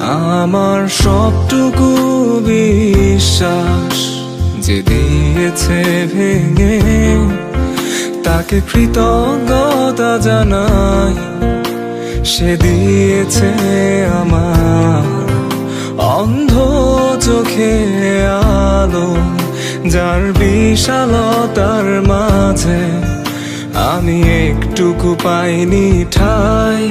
আমার সবটুকু বিশ্বাস যে দিয়েছে ভেঙে, তাকে কৃতজ্ঞতা জানাই। সে দিয়েছে আমার অন্ধ চোখে আলো, যার বিশালতার মাঝে আমি একটুকু পাইনি ঠাই।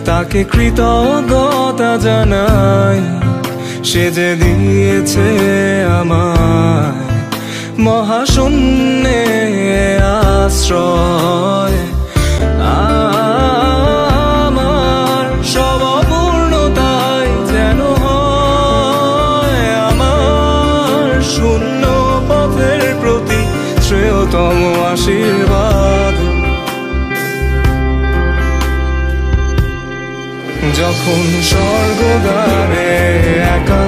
তাকে কৃতজ্ঞতা জানাই। সে যে দিয়েছে আমায় মহাশূন্যে আশ্রয়। আমার সব অপূর্ণতাই যেন হয় আমার শূন্য পথের প্রতি শ্রেয়তম আশীর্বাদ। যখন স্বর্গদ্বারে একা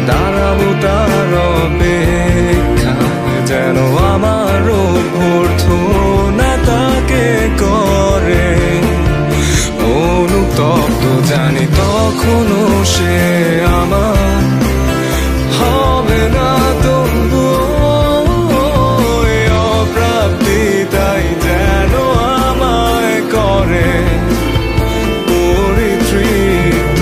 দাঁড়াবো তার অপেক্ষায়, যেন আমার অভ্যর্থনা তাকে করে অনুতপ্ত। জানি তখনও সে আমার হবে না তবুও অপ্রাপ্তি, তাই যেন আমায় করে পরিতৃপ্ত।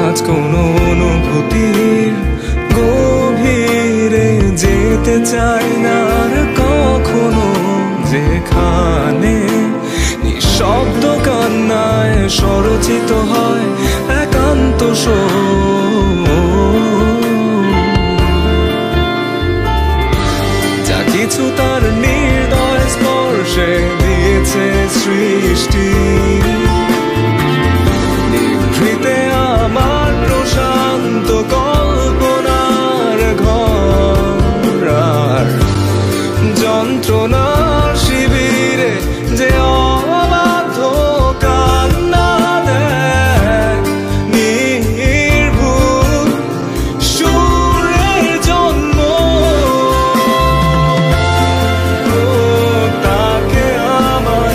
আজ কোন অনুভূতির গভীরে যেতে চাই না আর কখনো, যেখানে নিঃশব্দ কান্নায় স্বরচিত হয় একান্ত যা কিছু তার নির্দয় স্পর্শে দিয়েছে সৃষ্টি। নিভৃতে আমার প্রশান্ত কল্পনার ঘর আর যন্ত্রণার শিবিরে যে অবাধ্য কান্না দেয় নির্ভুল সুরের জন্ম। তাকে আমার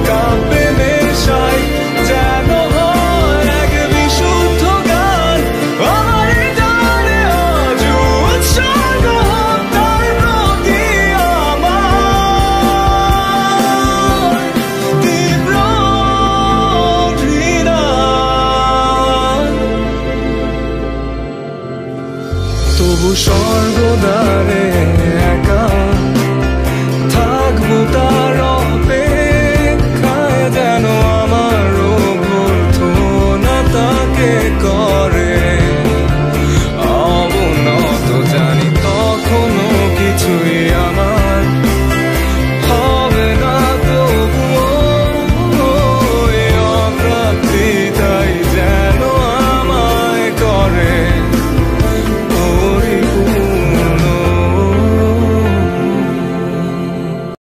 কাব্যে মেশাই যেন এক বিশুদ্ধ গান। আমার হৃদয়ে আজ উৎসর্গ তার প্রতি আমার তীব্র ঘৃণা। তবু স্বর্গদ্বারে